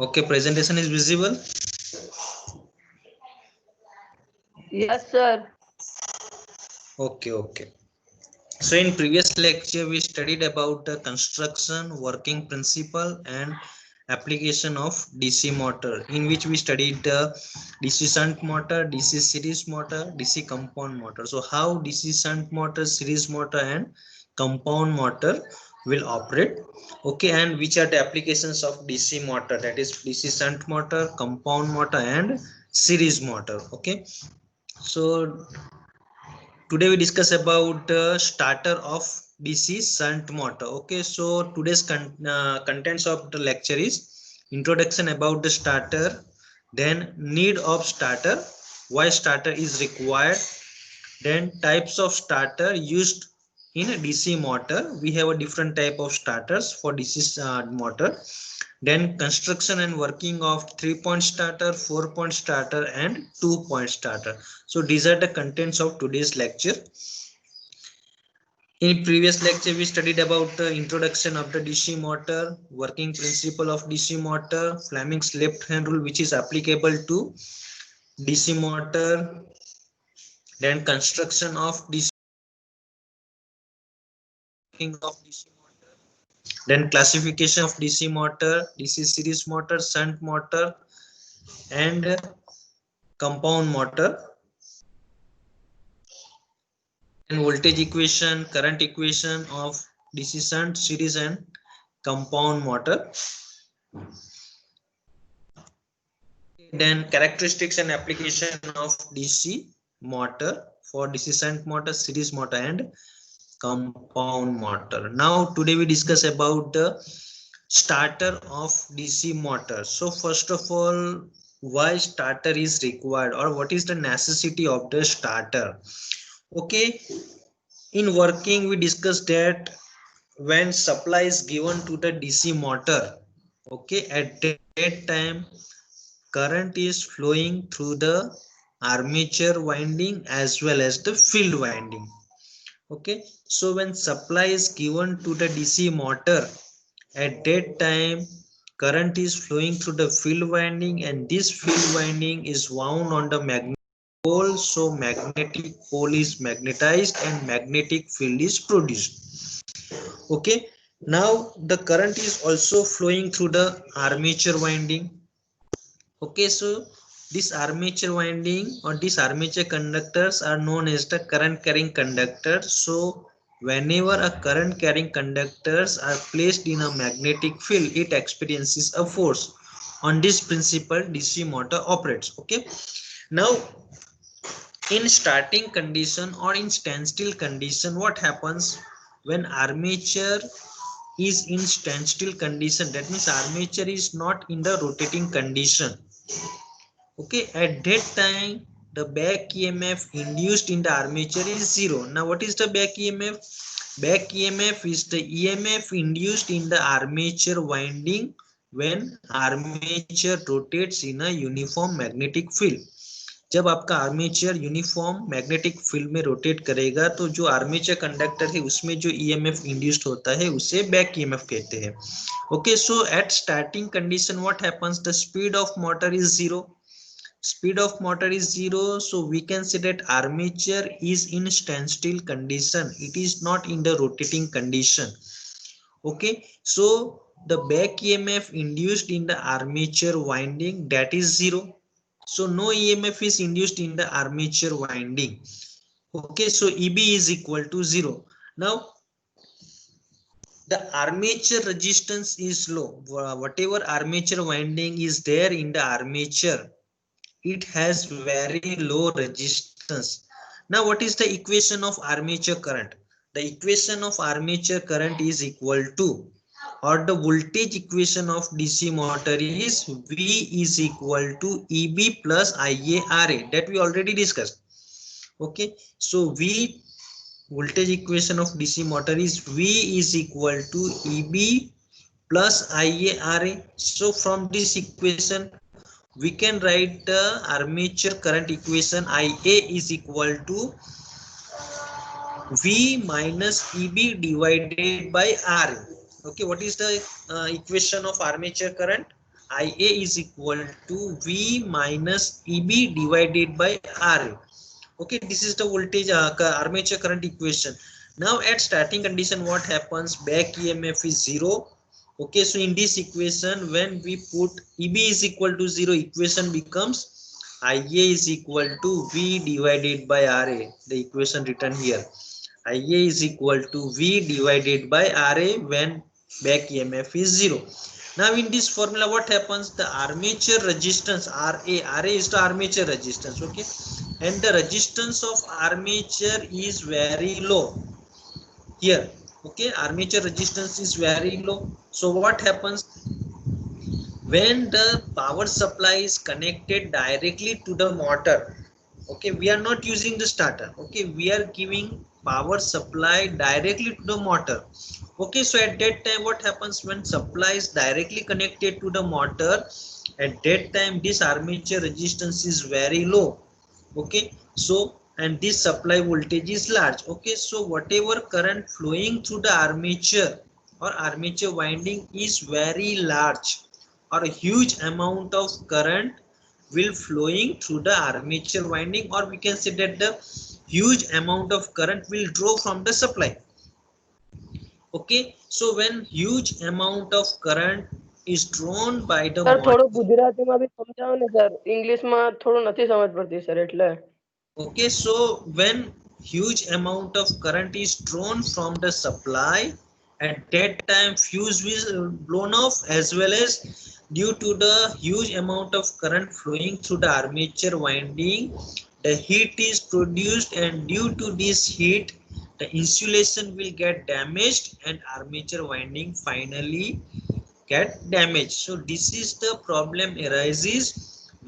Okay, presentation is visible. Yes, sir. Okay. So in previous lecture we studied about the construction, working principle and application of DC motor, in which we studied the DC shunt motor, DC series motor, DC compound motor. So how DC shunt motor, series motor and compound motor will operate. Okay, and which are the applications of DC motor, that is DC shunt motor, compound motor and series motor. Okay, so today we discuss about the starter of DC shunt motor. Okay, so today's contents of the lecture is introduction about the starter, then need of starter, why starter is required, then types of starter used in a DC motor. We have a different type of starters for DC motor. Then construction and working of 3-point starter, 4-point starter and 2-point starter. So these are the contents of today's lecture. In previous lecture we studied about the introduction of the DC motor, working principle of DC motor, Fleming's left hand rule which is applicable to DC motor, then construction of DC, of DC motor, then classification of DC motor, DC series motor, shunt motor and compound motor, and voltage equation, current equation of DC shunt, series and compound motor. Then characteristics and application of DC motor for DC shunt motor, series motor and compound motor. Now today we discuss about the starter of DC motor. So first of all, why starter is required or what is the necessity of the starter? Okay, in working we discussed that when supply is given to the DC motor, okay, at that time current is flowing through the armature winding as well as the field winding. Okay, so when supply is given to the DC motor, at that time current is flowing through the field winding and this field winding is wound on the magnetic pole. So magnetic pole is magnetized and magnetic field is produced. Okay, now the current is also flowing through the armature winding. Okay, so this armature winding or these armature conductors are known as the current carrying conductors. So whenever a current carrying conductors are placed in a magnetic field, it experiences a force. On this principle DC motor operates. Okay, now in starting condition or in standstill condition, what happens when armature is in standstill condition? That means armature is not in the rotating condition. Okay, at that time the back EMF induced in the armature is zero. Now what is the back EMF? Back EMF is the EMF induced in the armature winding when armature rotates in a uniform magnetic field. जब आपका armature uniform magnetic field में rotate करेगा तो जो armature conductor है उसमें जो EMF induced होता है उसे बैक ईएमएफ कहते हैं. Okay, so at starting condition what happens, the speed of motor is zero. Speed of motor is zero, so we can say that armature is in standstill condition. It is not in the rotating condition. Okay, so the back EMF induced in the armature winding, that is zero. So no EMF is induced in the armature winding. Okay, so EB is equal to zero. Now the armature resistance is low. Whatever armature winding is there in the armature, it has very low resistance. Now what is the equation of armature current? The equation of armature current is equal to, or the voltage equation of DC motor is V is equal to EB plus IaRa, that we already discussed. Okay, so V, voltage equation of DC motor is V is equal to EB plus IaRa. So from this equation we can write the armature current equation. Ia is equal to V minus EB divided by R. Okay, what is the equation of armature current? IA is equal to V minus EB divided by RA. Okay, this is the voltage armature current equation. Now at starting condition, what happens? Back EMF is 0. Okay, so in this equation, when we put EB is equal to 0, equation becomes IA is equal to V divided by RA. The equation written here, IA is equal to V divided by RA when back EMF is 0. Now in this formula, what happens? The armature resistance RA is the armature resistance. Okay, and the resistance of armature is very low here. Okay, armature resistance is very low. So what happens when the power supply is connected directly to the motor? Okay, we are not using the starter. Okay, we are giving power supply directly to the motor. Okay, so at that time, what happens when supply is directly connected to the motor? At that time, this armature resistance is very low. Okay, so and this supply voltage is large. Okay, so whatever current flowing through the armature or armature winding is very large, or a huge amount of current will flowing through the armature winding, or we can say that the huge amount of current will draw from the supply. Okay, so when huge amount of current is drawn by the sir motor. થોડું ગુજરાતીમાં બી સમજાવો ને sir, ઇંગ્લિશમાં થોડું નથી સમજ પડતી sir એટલે. Okay, so when huge amount of current is drawn from the supply, at that time fuse is blown off, as well as due to the huge amount of current flowing through the armature winding, the heat is produced, and due to this heat the insulation will get damaged and armature winding finally get damaged. So this is the problem arises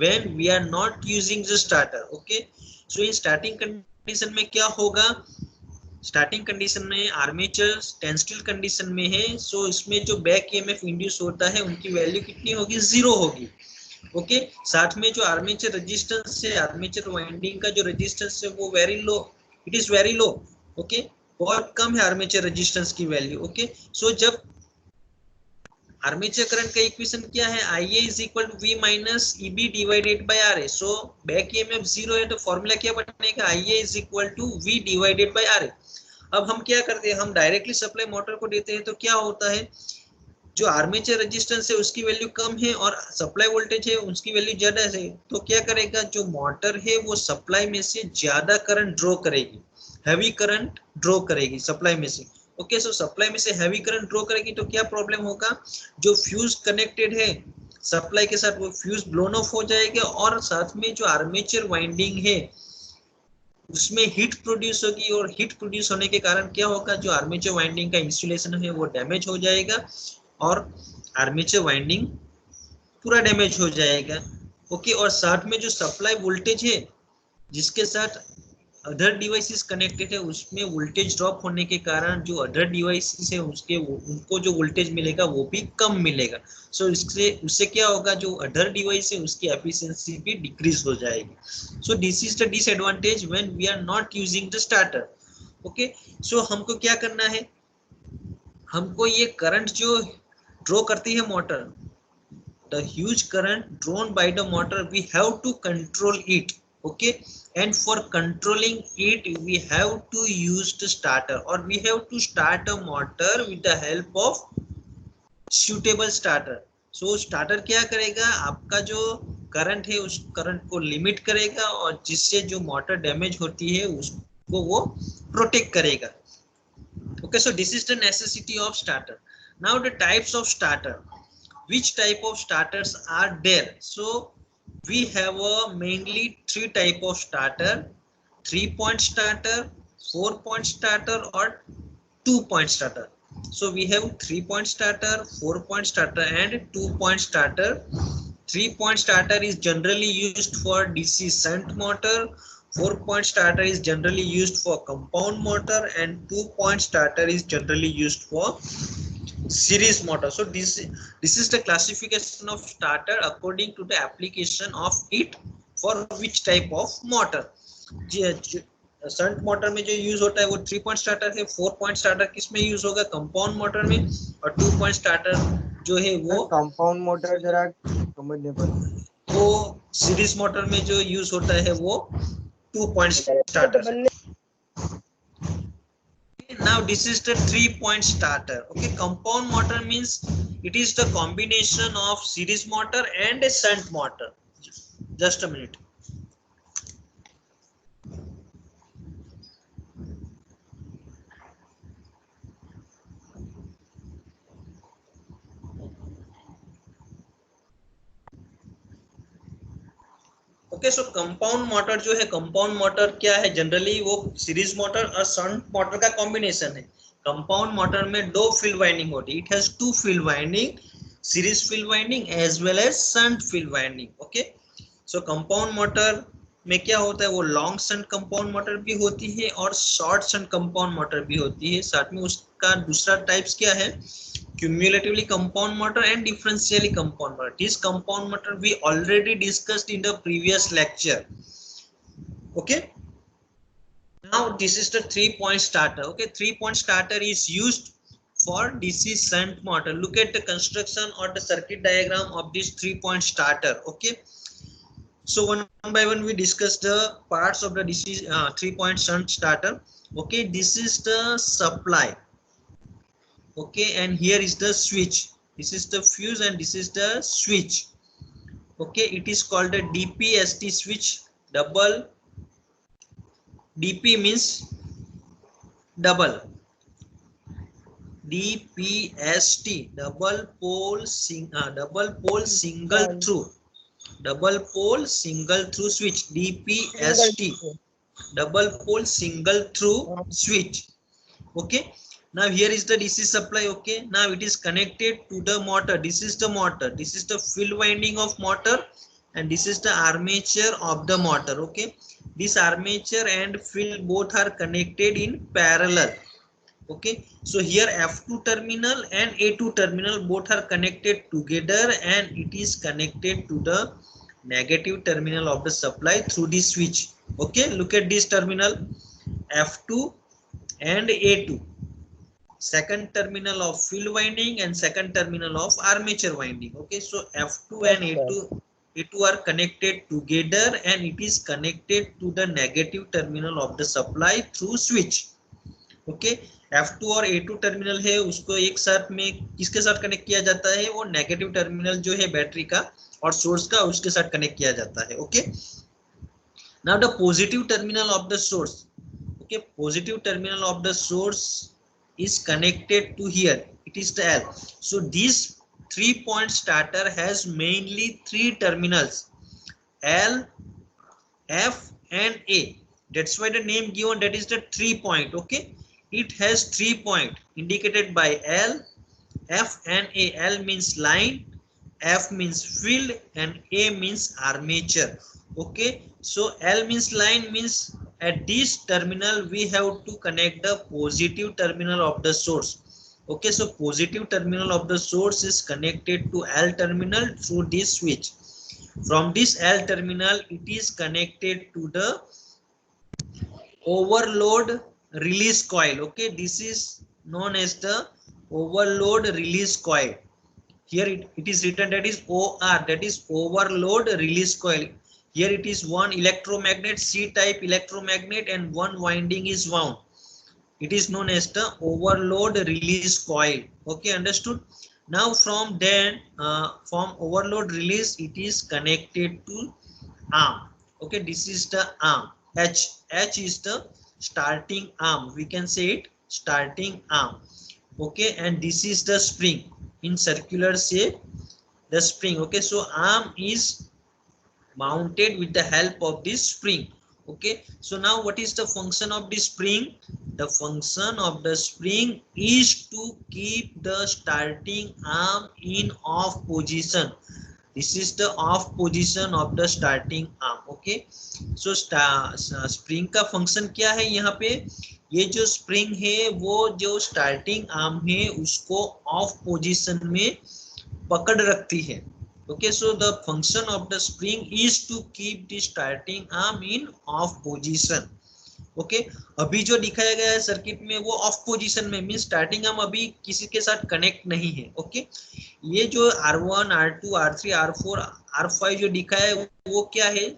when we are not using the starter. Okay, so in starting condition में क्या होगा? Starting condition में armature standstill condition में है, सो इसमें जो back EMF induce होता है उनकी वैल्यू कितनी होगी? 0 होगी. ओके, साथ में जो आर्मेचर रेजिस्टेंस है, आर्मेचर वाइंडिंग का जो रेजिस्टेंस है वो very low, it is very low. Okay, बहुत कम है आर्मेचर रेजिस्टेंस की वैल्यू. ओके, सो जब आर्मेचर करंट का इक्वेशन क्या है? IA is equal to V minus EB divided by RA. So back EMF 0 है तो फॉर्मूला क्या बनेगा? IA is equal to V divided by RA. अब हम क्या करते हैं? हम डायरेक्टली सप्लाई मोटर को देते हैं तो क्या होता है? जो आर्मेचर रेजिस्टेंस है उसकी वैल्यू कम है और सप्लाई वोल्टेज है उसकी वैल्यू ज्यादा है, तो क्या करेगा? जो मोटर है वो सप्लाई में से ज्यादा करंट ड्रॉ करेगी, हैवी करंट ड्रॉ करेगी सप्लाई में से. ओके, सो सप्लाई में से हैवी करंट ड्रॉ करेगी तो क्या प्रॉब्लम होगा? जो फ्यूज कनेक्टेड है सप्लाई के साथ वो फ्यूज ब्लोन ऑफ हो जाएगा, और साथ में जो आर्मेचर वाइंडिंग है उसमें हीट प्रोड्यूस होगी, और हीट प्रोड्यूस होने के कारण क्या होगा? जो आर्मेचर वाइंडिंग का इंसुलेशन है वो डैमेज हो जाएगा और आर्मेचर वाइंडिंग पूरा डैमेज हो जाएगा. ओके, और साथ में जो सप्लाई वोल्टेज है जिसके साथ अदर डिवाइसेस कनेक्टेड है उसमें वोल्टेज ड्रॉप होने के कारण जो अदर डिवाइसेस है उसके उनको जो वोल्टेज मिलेगा वो भी कम मिलेगा. सो इससे उससे क्या होगा? जो अदर डिवाइस है उसकी एफिशिएंसी भी डिक्रीज हो जाएगी. So this is the disadvantage when we are not using the starter. Okay, so हमको क्या करना है? हमको ये करंट जो ड्रॉ करती है motor, the huge current drawn by the motor, we have to control it. Okay, and for controlling it we have to use the starter, or we have to start a motor with the help of suitable starter. So starter क्या करेगा? आपका जो current है उस current को limit करेगा और जिससे जो मोटर डैमेज होती है उसको वो प्रोटेक्ट करेगा. Okay, so this is the necessity of starter. Now the types of starter. Which type of starters are there? So we have mainly 3 type of starter: 3-point starter, 4-point starter, or 2-point starter. So we have 3-point starter, 4-point starter, and 2-point starter. 3-point starter is generally used for DC shunt motor. 4-point starter is generally used for compound motor, and 2-point starter is generally used for series motor. So this is the classification of starter according to the application of it for which type of motor. Shunt motor में जो use होता है वो 3-point starter है. 4-point starter किस में use होगा? Compound motor में. और 2-point स्टार्टर जो है वो कंपाउंड मोटर जरा समझने पर वो सीरीज मोटर में जो यूज होता है वो 2 point starter. Now this is the 3-point starter. Okay, compound motor means it is the combination of series motor and a shunt motor. Just a minute. Okay, so compound motor जो है, compound motor क्या है, generally वो series motor और shunt motor का combination है। Compound motor में दो फील्ड वाइंडिंग होती है, it has two field winding, series field winding as well as shunt field winding. Okay, so compound motor में क्या होता है, वो लॉन्ग शंट कंपाउंड मोटर भी होती है और शॉर्ट शंट कंपाउंड मोटर भी होती है। साथ में उसका दूसरा टाइप्स क्या है, cumulatively compound motor and differentially compound motor. This compound motor we already discussed in the previous lecture. Okay, now this is the 3-point starter. Okay, 3-point starter is used for DC shunt motor. Look at the construction or the circuit diagram of this 3-point starter. Okay, so one by one we discuss the parts of the DC 3-point shunt starter. Okay, this is the supply. Okay, and here is the switch, this is the fuse and this is the switch. Okay, it is called a DPST switch. Double DP means double, DPST double pole single through, double pole single through switch, DPST double pole single through switch. Okay, now here is the DC supply. Okay, now it is connected to the motor. This is the motor, this is the field winding of motor, and this is the armature of the motor. Okay, this armature and field both are connected in parallel. Okay, so here F2 terminal and A2 terminal both are connected together, and it is connected to the negative terminal of the supply through this switch. Okay, look at this terminal, F2 and A2, second terminal of field winding and second terminal of armature winding. Okay, so F2 and A2 are connected together, and it is connected to the negative terminal of the supply through switch. Okay, F2 और A2 terminal है, उसको एक साथ में किसके साथ connect किया जाता है, वो नेगेटिव टर्मिनल जो है बैटरी का और सोर्स का, उसके साथ कनेक्ट किया जाता है. Okay, now the positive terminal of the source. Okay, positive terminal of the source is connected to here, it is the L. So this 3-point starter has mainly 3 terminals, L, F and A. That's why the name given, that is the 3-point. Okay, it has 3 points indicated by L, F and A. L means line, F means field and A means armature. Okay, so L means line, means at this terminal we have to connect the positive terminal of the source. Okay, so positive terminal of the source is connected to L terminal through this switch. From this L terminal it is connected to the overload release coil. Okay, this is known as the overload release coil. Here it is written, that is OR, that is overload release coil. Here it is one electromagnet, C-type electromagnet, and one winding is wound. It is known as the overload release coil. Okay, understood? Now from then, from overload release, it is connected to arm. Okay, this is the arm. H is the starting arm. We can say it starting arm. Okay, and this is the spring in circular shape, the spring. Okay, so arm is mounted with the help of this spring. Okay, so now what is the function of this spring? The function of the spring is to keep the starting arm in off position. This is the off position of the starting arm. Okay, so spring का function क्या है यहाँ पे? ये जो spring है वो जो starting arm है उसको off position में पकड़ रखती है. Okay, so the function of the spring is to keep the starting arm in off position. Okay अभी जो दिखाया गया है सर्किट में वो ऑफ पोजीशन में, मीन स्टार्टिंग आर्म अभी किसी के साथ कनेक्ट नहीं है। ओके ये जो R1 R2 R3 R4 R5 जो दिखाया है वो क्या है,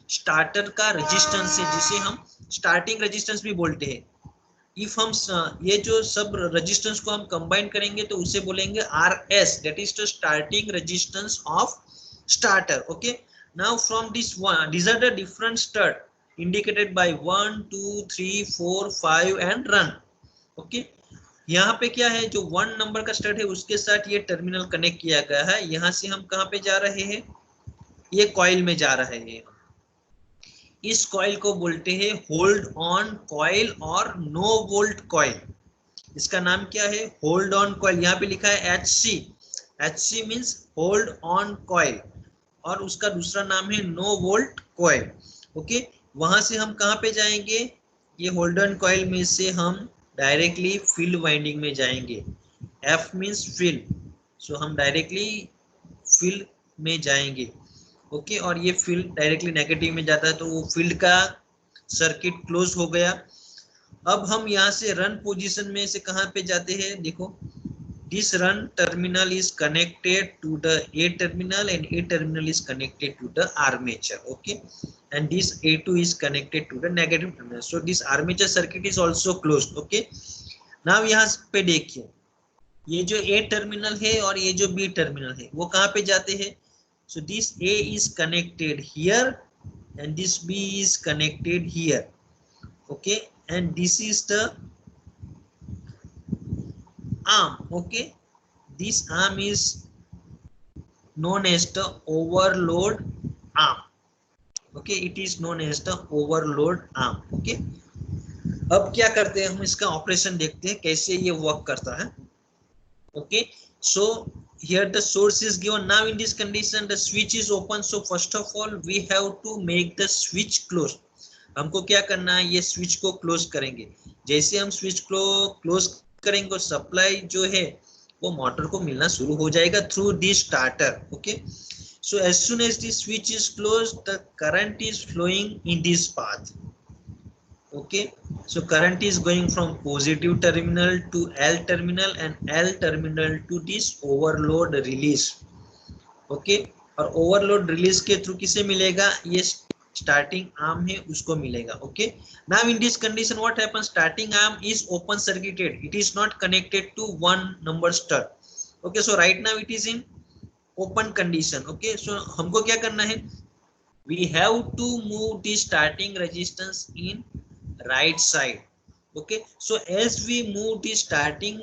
स्टार्टर का रेजिस्टेंस है, जिसे हम स्टार्टिंग रेजिस्टेंस भी बोलते हैं। इफ हम ये जो सब रेजिस्टेंस को हम कंबाइन करेंगे तो उसे बोलेंगे RS, that is the starting resistance of starter. Okay now from this one, these are the different start indicated by 1 2 3 4 5 and run. okay यहाँ पे क्या है, जो 1 नंबर का स्टार्ट है उसके साथ ये टर्मिनल कनेक्ट किया गया है। यहाँ से हम कहाँ पे जा रहे हैं, ये कॉइल में जा रहे हैं। इस कॉइल को बोलते हैं होल्ड ऑन कॉइल और नो वोल्ट कॉइल। इसका नाम क्या है, होल्ड ऑन कॉइल। यहाँ पे लिखा है HC, HC means hold on coil, और उसका दूसरा नाम है नो वोल्ट कॉइल। ओके वहां से हम कहाँ पे जाएंगे, ये होल्ड ऑन कॉइल में से हम डायरेक्टली फील्ड वाइंडिंग में जाएंगे। F मीन्स फील्ड, सो हम डायरेक्टली फील्ड में जाएंगे। ओके और ये फील्ड डायरेक्टली नेगेटिव में जाता है, तो वो फील्ड का सर्किट क्लोज हो गया। अब हम यहाँ से रन पोजीशन में से कहाँ पे जाते हैं, देखो this run terminal is connected to the A terminal and A terminal is connected to the armature. Okay and this A2 is connected to the negative terminal, so this armature circuit is also closed. Okay now यहाँ पे देखिए, ये जो A terminal है और ये जो B terminal है वो कहाँ पे जाते हैं, so this A is connected here and this B is connected here. Okay and this is the arm. Okay this arm is known as the overload arm. Okay it is known as the overload arm. Okay अब क्या करते हैं, हम इसका operation देखते हैं कैसे ये वर्क करता है। Okay so here the source is given. Now in this condition the switch is open, so first of all we have to make the switch closed. हमको क्या करना है, ये स्विच को क्लोज करेंगे। जैसे हम स्विच को क्लोज करेंगे सप्लाई जो है वो मोटर को मिलना शुरू हो जाएगा through this starter. Okay so as soon as this switch is close the current is flowing in this path. Okay so current is going from positive terminal to L terminal and L terminal to this overload release. Okay और overload release के through किसे मिलेगा, ये starting arm है उसको मिलेगा। Okay now in this condition what happens, starting arm is open circuited, it is not connected to 1 number star. Okay so right now it is in open condition. Okay so हमको क्या करना है, we have to move the starting resistance in right side. Okay so as we move the starting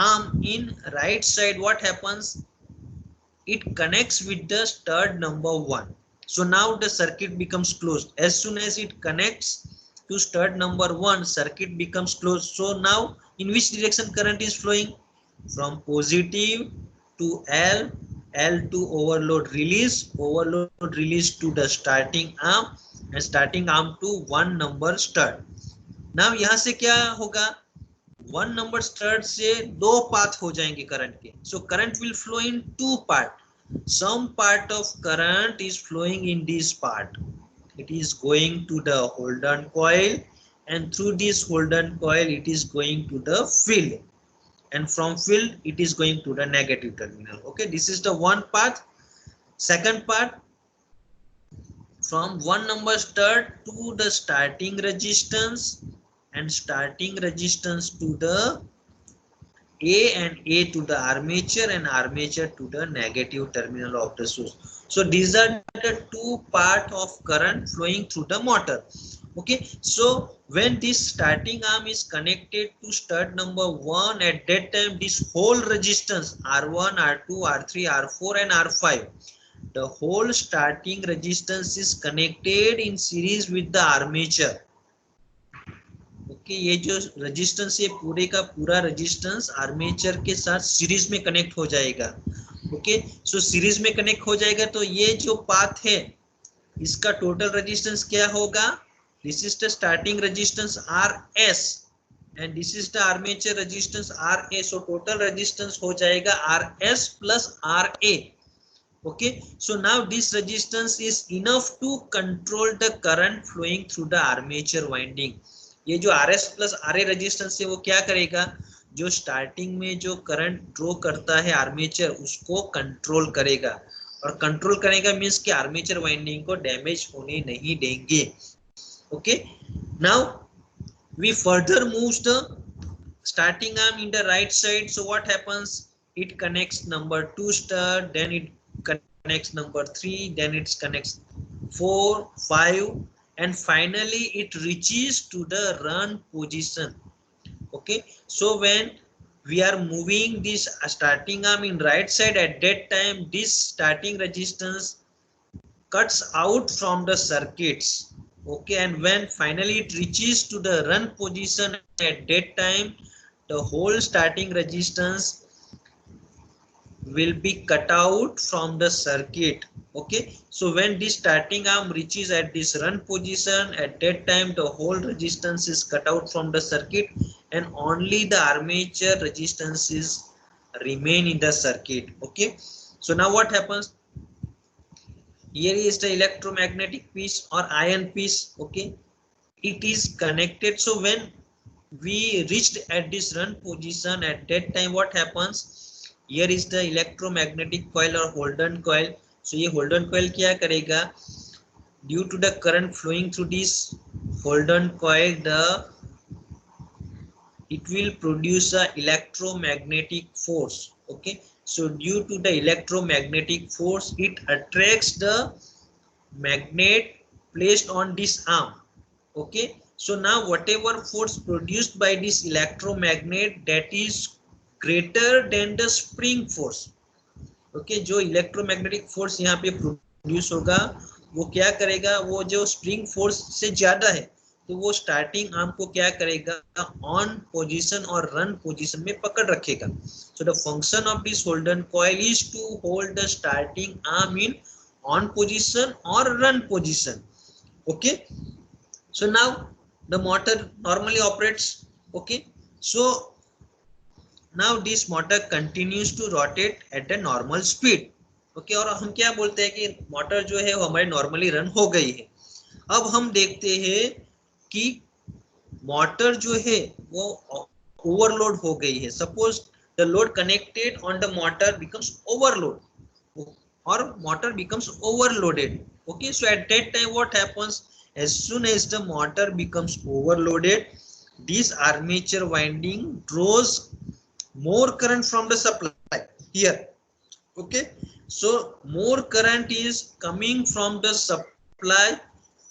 arm in right side what happens, it connects with the stud number 1. So now the circuit becomes closed. As soon as it connects to stud number 1, circuit becomes closed. So now in which direction current is flowing, from positive to L, L to overload release to the starting arm and starting arm to 1 number stud. Now यहाँ से क्या होगा, 1 number start से 2 path हो जाएंगे current के। So current will flow in 2 part. Some part of current is flowing in this part, it is going to the hold on coil and through this hold on coil it is going to the field and from field it is going to the negative terminal. Okay this is the one path. Second part, from 1 number start to the starting resistance and starting resistance to the A and A to the armature and armature to the negative terminal of the source. So these are the 2 part of current flowing through the motor. Okay so when this starting arm is connected to stud number 1, at that time this whole resistance R1 R2 R3 R4 and R5, the whole starting resistance is connected in series with the armature. ये जो resistance है पूरे का पूरा resistance armature के साथ series में connect हो जाएगा। ओके सो सीरीज में कनेक्ट हो जाएगा तो ये जो पाथ है इसका टोटल रेजिस्टेंस क्या होगा, this is the starting resistance RS and this is the armature resistance RA। So total resistance हो जाएगा RS plus RA। Okay so now this resistance is enough to control the current flowing through the armature winding ये जो RS plus RA resistance है वो क्या करेगा, जो starting में जो करंट ड्रॉ करता है आर्मेचर उसको कंट्रोल करेगा, और कंट्रोल करेगा मींस कि आर्मेचर वाइंडिंग को डैमेज होने नहीं देंगे। Okay, now we further moves the starting arm in the right side. So what happens, it connects number 2 star, then it connects number 3, then it connects 4, 5, and finally it reaches to the run position. Okay, so when we are moving this starting arm in right side, at that time this starting resistance cuts out from the circuits. Okay, and when finally it reaches to the run position, at that time the whole starting resistance will be cut out from the circuit. Okay, so when this starting arm reaches at this run position, at that time the whole resistance is cut out from the circuit and only the armature resistance is remain in the circuit. Okay, so now what happens, here is the electromagnetic piece or iron piece. Okay, it is connected. So when we reached at this run position, at that time what happens, here is the electromagnetic coil or Holden coil. So ये Holden coil क्या करेगा, due to the current flowing through this Holden coil, it will produce a electromagnetic force. Okay, so due to the electromagnetic force, it attracts the magnet placed on this arm. Okay, so now whatever force produced by this electromagnet, that is greater than the spring force. Okay, जो electromagnetic force यहाँ पे produce होगा वो क्या करेगा, वो जो spring force से ज्यादा है, तो वो स्टार्टिंग आर्म को क्या करेगा, ऑन पोजीशन और रन पोजीशन में पकड़ रखेगा. So the function of this holding coil is to hold the starting arm in on position और run position. Okay, so now the motor normally operates. Okay, so now this motor continues to rotate at the normal speed. Okay, और हम क्या बोलते हैं कि motor जो है वो हमारी नॉर्मली रन हो गई है. अब हम देखते हैं कि मोटर जो है वो ओवरलोड हो गई है. Suppose the load connected on the motor becomes overload और motor becomes overloaded. Okay, so at that time what happens, as soon as the motor becomes overloaded, this armature winding draws more current from the supply here. Okay, so more current is coming from the supply.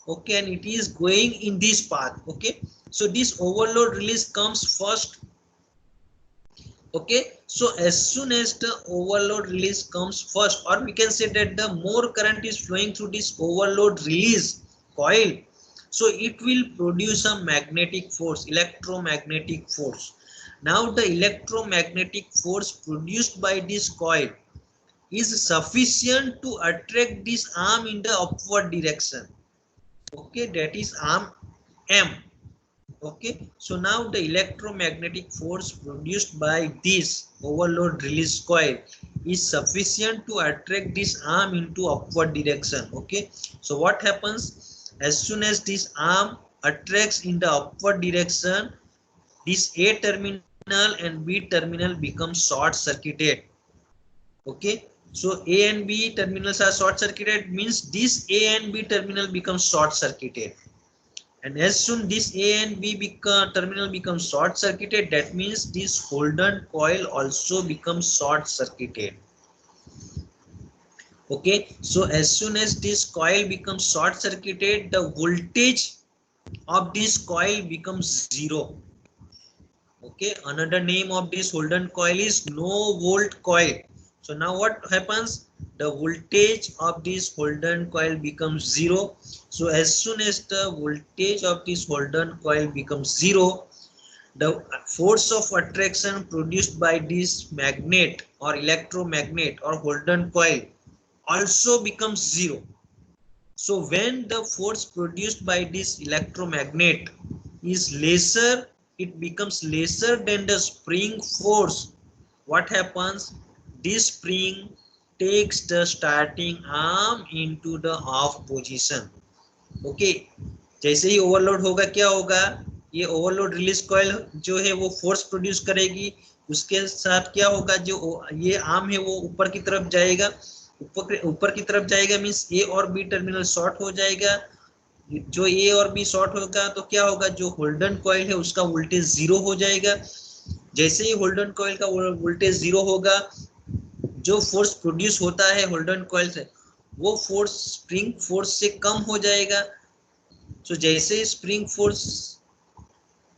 Okay, and it is going in this path. Okay, so this overload release comes first. Okay, so as soon as the overload release comes first, or we can say that the more current is flowing through this overload release coil, so it will produce a magnetic force, electromagnetic force. Now the electromagnetic force produced by this coil is sufficient to attract this arm in the upward direction. Okay, that is arm M. Okay, so now the electromagnetic force produced by this overload release coil is sufficient to attract this arm into upward direction. Okay, so what happens, as soon as this arm attracts in the upward direction, this A terminal and B terminal becomes short circuited. Okay, so A and B terminals are short circuited, means this A and B terminal becomes short circuited. And as soon this A and B terminal becomes short circuited, that means this Holden coil also becomes short circuited. Okay, so as soon as this coil becomes short circuited, the voltage of this coil becomes zero. Okay, another name of this Holden coil is no volt coil. So now what happens, the voltage of this Holden coil becomes zero. So as soon as the voltage of this Holden coil becomes zero, the force of attraction produced by this magnet or electromagnet or Holden coil also becomes zero. So when the force produced by this electromagnet is lesser, it becomes lesser than the spring force. What happens? This spring takes the starting arm into the off position. Okay, जैसे ही overload होगा क्या होगा, ये overload release coil जो है वो force produce करेगी, उसके साथ क्या होगा, जो ये आर्म है वो ऊपर की तरफ जाएगा, ऊपर की तरफ जाएगा मींस ए और बी टर्मिनल शॉर्ट हो जाएगा। जो ए और बी शॉर्ट होगा तो क्या होगा, जो होल्डन कॉइल है उसका वोल्टेज जीरो हो जाएगा। जैसे ही होल्डन कॉइल का वोल्टेज जीरो होगा, जो फोर्स प्रोड्यूस होता है होल्डन कॉइल से वो फोर्स स्प्रिंग फोर्स से कम हो जाएगा। तो जैसे स्प्रिंग फोर्स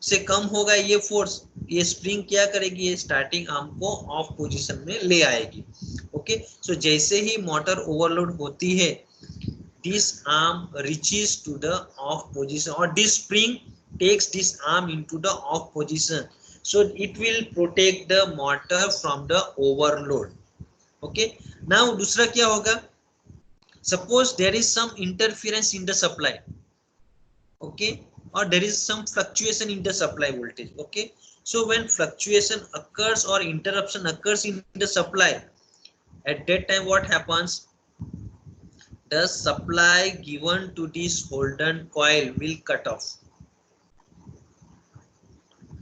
से कम होगा ये फोर्स, ये स्प्रिंग क्या करेगी, ये स्टार्टिंग आर्म को ऑफ पोजीशन में ले आएगी। ओके, सो जैसे ही मोटर ओवरलोड होती है, this arm reaches to the off position, or this spring takes this arm into the off position, so it will protect the motor from the overload. Okay, now दूसरा क्या होगा, suppose there is some interference in the supply, okay, or there is some fluctuation in the supply voltage. Okay, so when fluctuation occurs or interruption occurs in the supply, at that time what happens, the supply given to this Holden coil will cut off.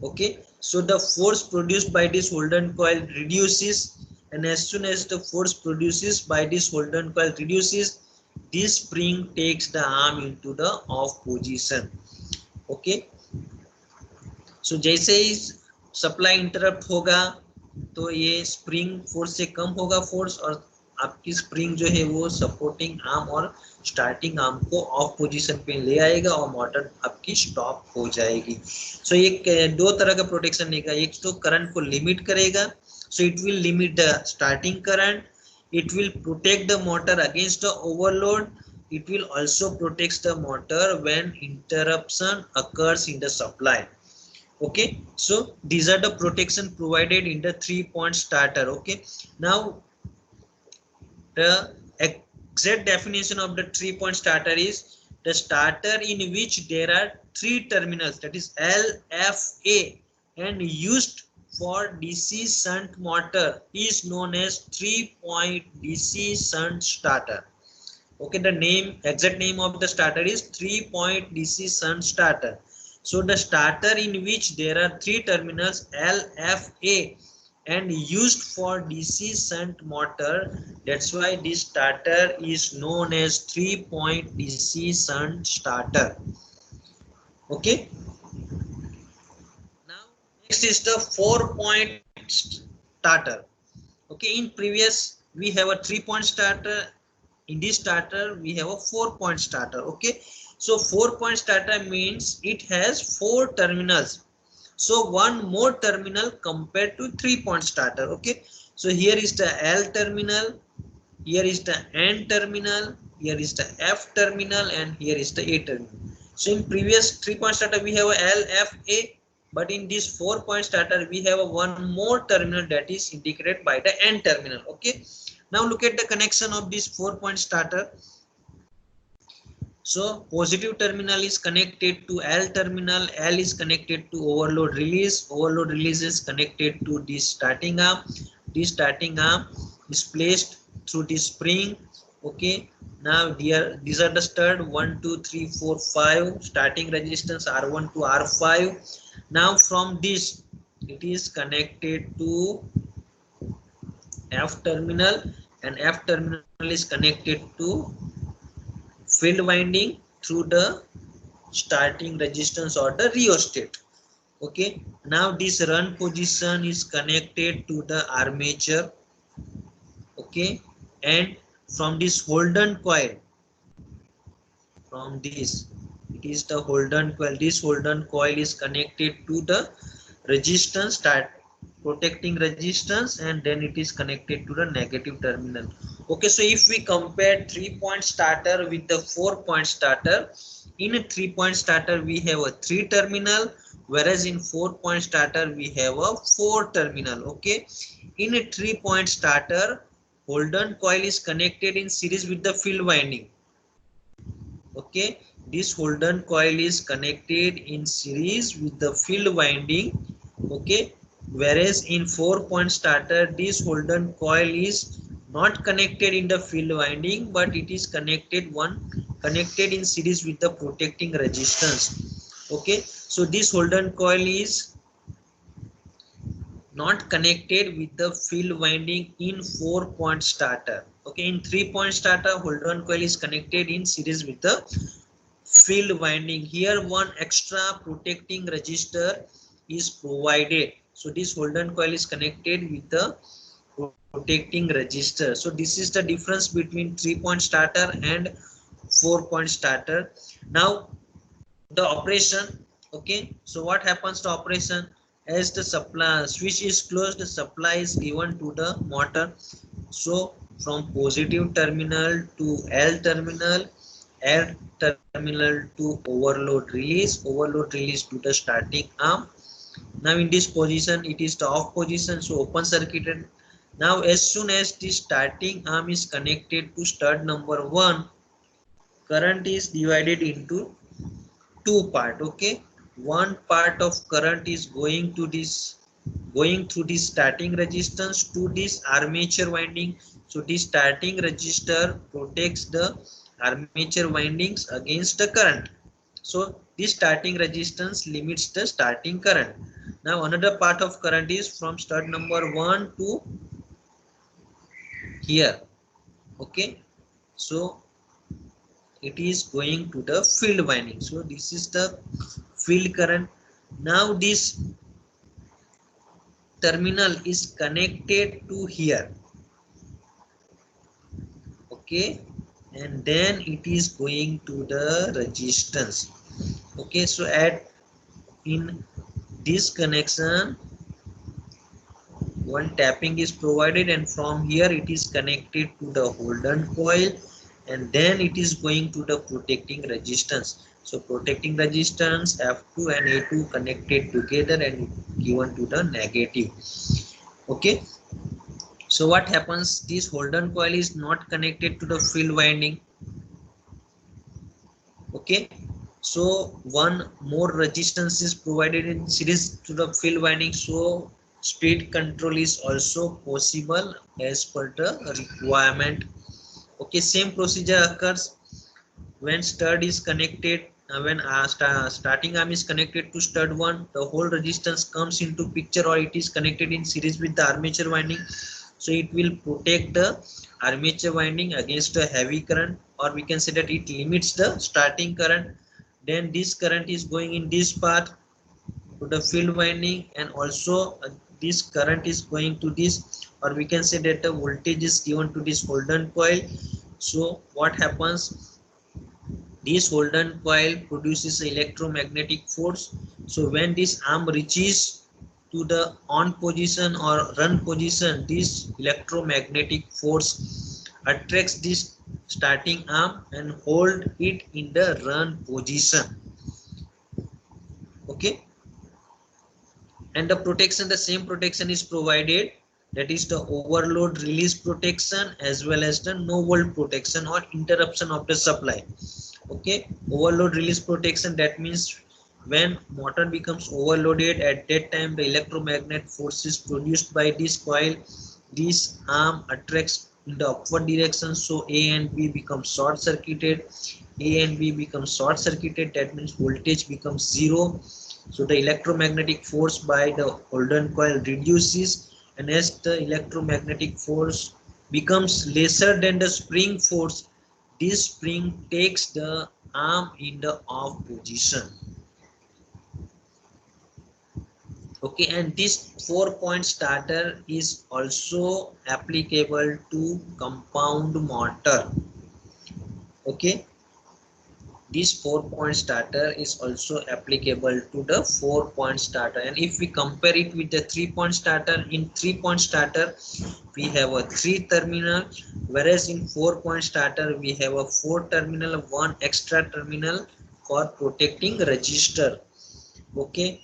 Okay, so the force produced by this Holden coil reduces, and as soon as the force produces by this Holden coil reduces, this spring takes the arm into the off position. Okay, so जैसे ही supply interrupt होगा तो ये spring force से कम होगा force, और आपकी spring जो है वो सपोर्टिंग आर्म और स्टार्टिंग आर्म को ऑफ पोजीशन पे ले आएगा और मोटर आपकी स्टॉप हो जाएगी। सो ये दो तरह का प्रोटेक्शन देगा, एक तो करंट को लिमिट करेगा, so it will limit the starting current, it will protect the motor against the overload, it will also protect the motor when interruption occurs in the supply. Okay, so these are the protection provided in the 3-point starter. Okay, now the exact definition of the 3-point starter is the starter in which there are 3 terminals, that is L, F, A, and used for DC shunt motor is known as 3-point DC shunt starter. Okay, the exact name of the starter is 3-point DC shunt starter. So the starter in which there are 3 terminals L, F, A, and used for DC shunt motor, that's why this starter is known as 3-point DC shunt starter. Okay, now next is the 4-point starter. Okay, in previous we have a 3-point starter. In this starter we have a 4-point starter. Okay, so 4-point starter means it has 4 terminals, so one more terminal compared to 3-point starter. Okay, so here is the L terminal, here is the N terminal, here is the F terminal, and here is the A terminal. So in previous 3-point starter we have a L, F, A, but in this 4-point starter we have a one more terminal that is indicated by the N terminal. Okay, now look at the connection of this 4-point starter. So positive terminal is connected to L terminal, L is connected to overload release, overload release is connected to this starting arm, this starting arm is placed through this spring. Okay, now here these are the stud 1, 2, 3, 4, 5, starting resistance R1 to R5. Now from this it is connected to F terminal, and F terminal is connected to field winding through the starting resistance or the rheostat. Okay, now this run position is connected to the armature. Okay, and from this Holden coil, from this it is the Holden coil, this Holden coil is connected to the resistance, start protecting resistance, and then it is connected to the negative terminal. Okay, so if we compare 3-point starter with the 4-point starter, in a 3-point starter we have a 3 terminal, whereas in 4-point starter we have a 4 terminal. Okay, in a 3-point starter Holden coil is connected in series with the field winding. Okay, this Holden coil is connected in series with the field winding. Okay, whereas in 4-point starter this Holden coil is not connected in the field winding, but it is connected in series with the protecting resistance. Okay, so this Holden coil is not connected with the field winding in 4-point starter. Okay, in 3-point starter, Holden coil is connected in series with the field winding. Here one extra protecting resistor is provided. So this Holden coil is connected with the protecting resistor. So this is the difference between 3-point starter and 4-point starter. Now the operation. Okay, so what happens to operation? As the supply switch is closed, the supply is given to the motor. So from positive terminal to L terminal, L terminal to overload release to the starting arm. Now in this position it is the off position, so open circuited. Now as soon as the starting arm is connected to stud number 1, current is divided into two part. Okay, one part of current is going through this starting resistance to this armature winding. So this starting resistor protects the armature windings against the current. So this starting resistance limits the starting current. Now another part of current is from stud number 1 to here. Okay, so it is going to the field winding. So this is the field current. Now this terminal is connected to here. Okay, and then it is going to the resistance. Okay, so in this connection one tapping is provided, and from here it is connected to the Holden coil, and then it is going to the protecting resistance. So protecting resistance F2 and A2 connected together and given to the negative. Okay, so what happens? This Holden coil is not connected to the field winding. Okay, so one more resistance is provided in series to the field winding, so speed control is also possible as per the requirement. Okay, same procedure occurs when stud is connected. When starting arm is connected to stud 1, the whole resistance comes into picture, or it is connected in series with the armature winding. So it will protect the armature winding against a heavy current, or we can say that it limits the starting current. Then this current is going in this part to the field winding, and also this current is going to this, or we can say that the voltage is given to this Holden coil. So what happens? This Holden coil produces electromagnetic force. So when this arm reaches to the on position or run position, this electromagnetic force attracts this starting arm and hold it in the run position. Okay, and the protection, the same protection is provided, that is the overload release protection as well as the no volt protection or interruption of the supply. Okay, overload release protection, that means when motor becomes overloaded, at that time the electromagnetic force is produced by this coil. This arm attracts in the upward direction, so A and B become short circuited. A and B becomes short circuited, that means voltage becomes zero. So the electromagnetic force by the Holden coil reduces, and as the electromagnetic force becomes lesser than the spring force, this spring takes the arm in the off position. Okay, and this 4-point starter is also applicable to compound motor. Okay, this 4-point starter is also applicable to the 4-point starter. And if we compare it with the 3-point starter, in 3-point starter we have a 3 terminal, whereas in 4-point starter we have a 4 terminal, 1 extra terminal for protecting resistor. Okay,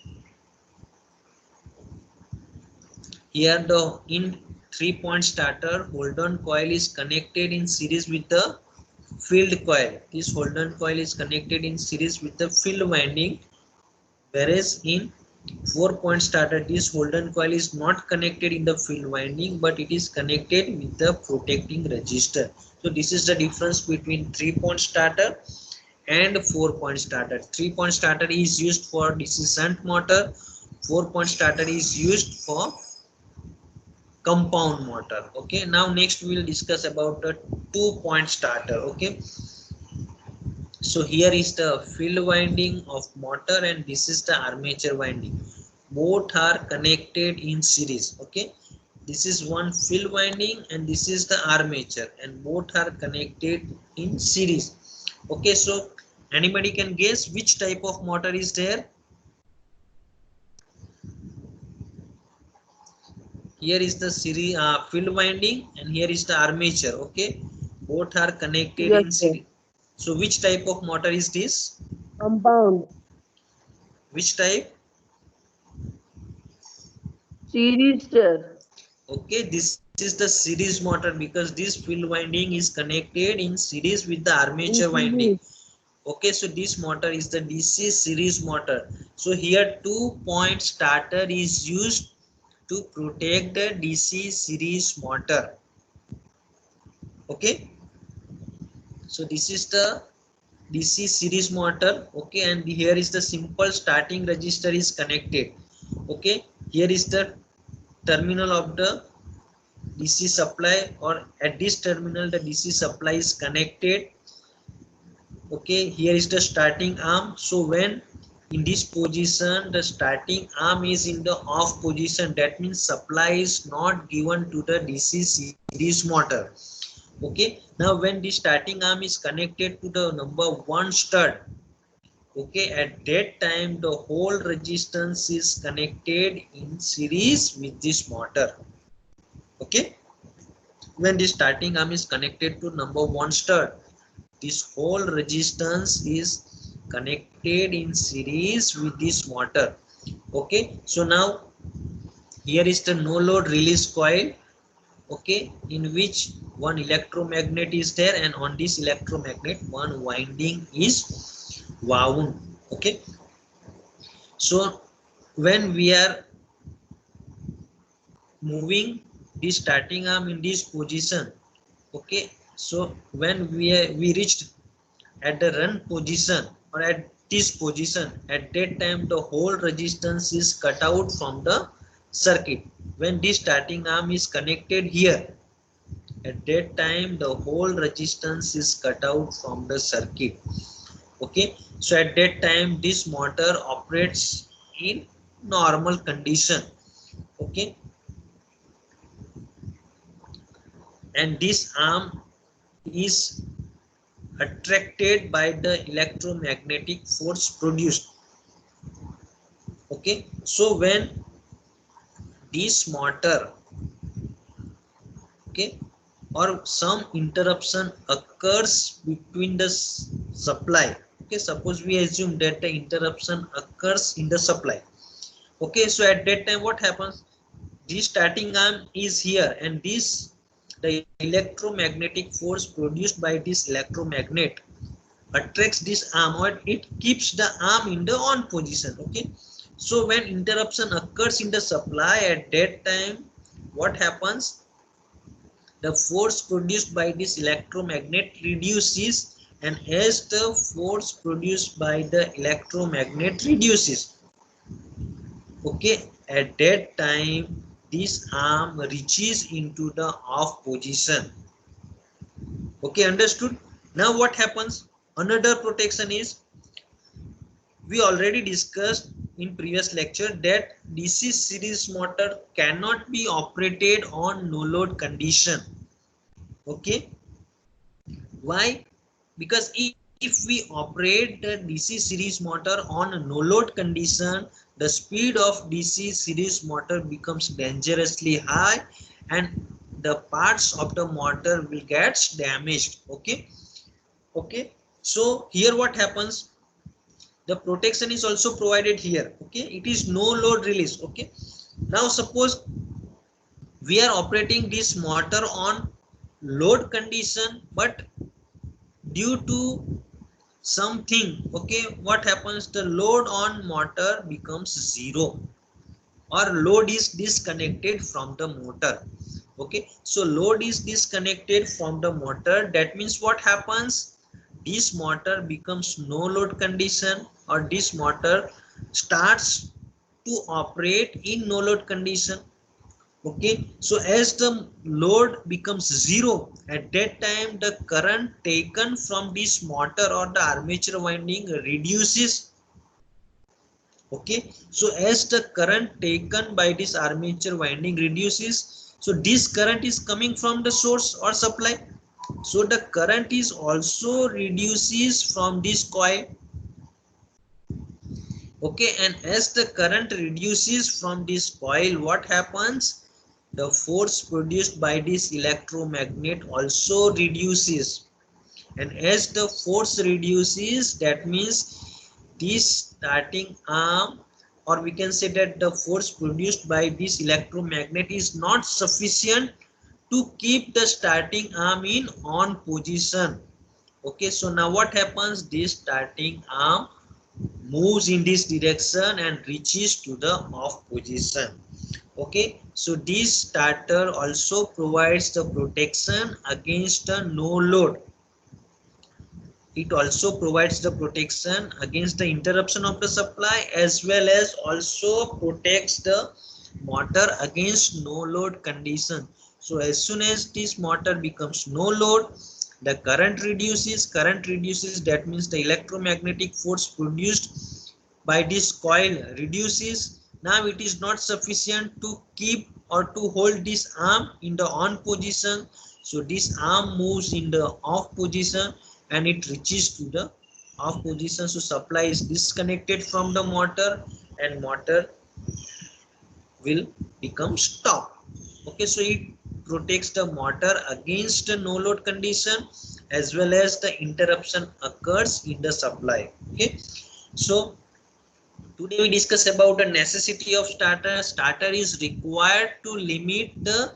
here the in 3-point starter Holden coil is connected in series with the field coil. This Holden coil is connected in series with the field winding, whereas in 4-point starter this Holden coil is not connected in the field winding, but it is connected with the protecting resistor. So this is the difference between 3-point starter and 4-point starter. 3-point starter is used for DC shunt motor. 4-point starter is used for compound motor. Okay, now next we will discuss about the 2-point starter. Okay, so here is the field winding of motor and this is the armature winding. Both are connected in series. Okay, this is one field winding and this is the armature and both are connected in series. Okay, so anybody can guess which type of motor is there? Here is the series field winding and here is the armature. Okay, both are connected Yes, in sir. series. So which type of motor is this? Compound. Which type? Series, sir. Okay, this is the series motor because this field winding is connected in series with the armature winding. Okay, so this motor is the DC series motor. So here 2-point starter is used to protect the DC series motor. Okay, so this is the DC series motor. Okay, and here is the simple starting register is connected. Okay, here is the terminal of the DC supply, or at this terminal the DC supply is connected. Okay, here is the starting arm. So when in this position the starting arm is in the off position, that means supply is not given to the DC series motor. Okay, now when the starting arm is connected to the number 1 stud, okay, at that time the whole resistance is connected in series with this motor. Okay, when the starting arm is connected to number 1 stud, this whole resistance is connected in series with this motor. Okay, so now here is the no load release coil. Okay, in which one electromagnet is there and on this electromagnet one winding is wound. Okay, so when we are moving the starting arm in this position, okay, so when we reached at the run position or at this position, at that time the whole resistance is cut out from the circuit. When this starting arm is connected here, at that time the whole resistance is cut out from the circuit. Okay, so at that time this motor operates in normal condition. Okay, and this arm is attracted by the electromagnetic force produced. Okay, so when this motor, okay, or some interruption occurs between the supply, okay, suppose we assume that the interruption occurs in the supply. Okay, so at that time what happens, this starting arm is here and this the electromagnetic force produced by this electromagnet attracts this arm or it keeps the arm in the on position. Okay, so when interruption occurs in the supply, at that time what happens, the force produced by this electromagnet reduces, and as the force produced by the electromagnet reduces, okay, at that time this arm reaches into the off position. Okay, understood? Now what happens, another protection is, we already discussed in previous lecture that DC series motor cannot be operated on no load condition. Okay, why? Because if we operate the DC series motor on a no load condition, the speed of DC series motor becomes dangerously high and the parts of the motor will get damaged. Okay, okay, so here what happens, the protection is also provided here. Okay, it is no load release. Okay, now suppose we are operating this motor on load condition, but due to something, okay, what happens, the load on motor becomes zero or load is disconnected from the motor. Okay, so load is disconnected from the motor, that means what happens, this motor becomes no load condition, or this motor starts to operate in no load condition. Okay, so as the load becomes zero, at that time the current taken from this motor or the armature winding reduces. Okay, so as the current taken by this armature winding reduces, so this current is coming from the source or supply, so the current is also reduces from this coil. Okay, and as the current reduces from this coil, what happens? The force produced by this electromagnet also reduces, and as the force reduces, that means this starting arm, or we can say that the force produced by this electromagnet is not sufficient to keep the starting arm in on position. Okay, so now what happens? This starting arm moves in this direction and reaches to the off position. Okay, so this starter also provides the protection against the no load. It also provides the protection against the interruption of the supply, as well as also protects the motor against no load condition. So as soon as this motor becomes no load, the current reduces. That means the electromagnetic force produced by this coil reduces. Now it is not sufficient to keep or to hold this arm in the on position, so this arm moves in the off position and it reaches to the off position. So supply is disconnected from the motor and motor will become stop. Okay, so it protects the motor against the no load condition, as well as the interruption occurs in the supply. Okay, so today we discuss about the necessity of starter. Starter is required to limit the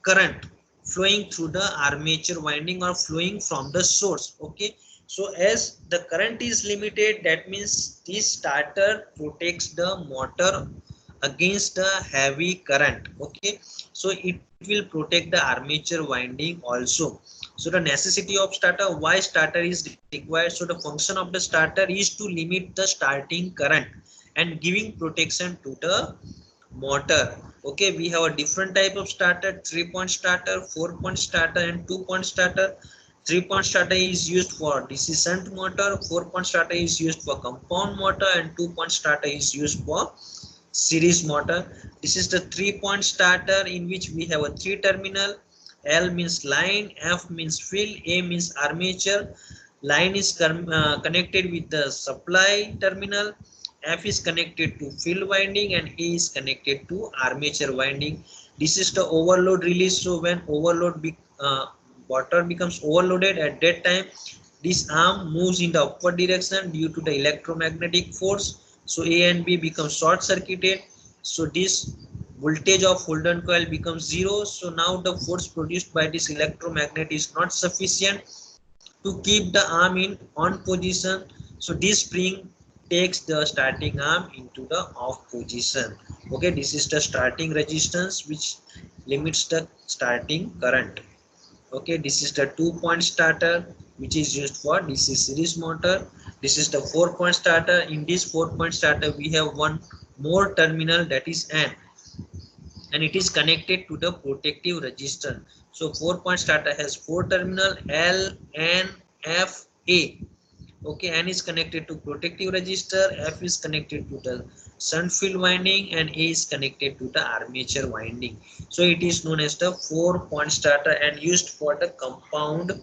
current flowing through the armature winding or flowing from the source. Okay, so as the current is limited, that means this starter protects the motor against the heavy current. Okay, so it will protect the armature winding also. So the necessity of starter, why starter is required? So the function of the starter is to limit the starting current and giving protection to the motor. Okay, we have a different type of starter: 3-point starter, 4-point starter, and 2-point starter. 3-point starter is used for DC shunt motor, 4-point starter is used for compound motor, and 2-point starter is used for series motor. This is the 3-point starter, in which we have a 3 terminal. L means line, F means field, A means armature. Line is connected with the supply terminal, F is connected to field winding, and A is connected to armature winding. This is the overload release. So when water becomes overloaded, at that time this arm moves in the upward direction due to the electromagnetic force. So A and B become short circuited. So this voltage of Holden coil becomes zero. So now the force produced by this electromagnet is not sufficient to keep the arm in on position. So this spring takes the starting arm into the off position. Okay, this is the starting resistance which limits the starting current. Okay, this is the 2-point starter which is used for DC series motor. This is the 4-point starter. In this 4-point starter we have one more terminal, that is N, and it is connected to the protective resistor. So 4-point starter has 4 terminal: L, N, F, A. Okay, N is connected to protective resistor, F is connected to the shunt field winding, and A is connected to the armature winding. So it is known as the 4-point starter and used for the compound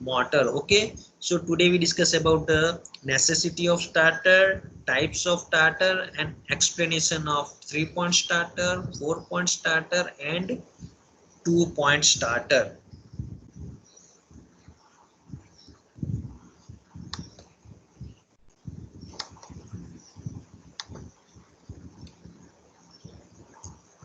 motor. Okay, so today we discuss about the necessity of starter, types of starter, and explanation of 3-point starter, 4-point starter, and 2-point starter.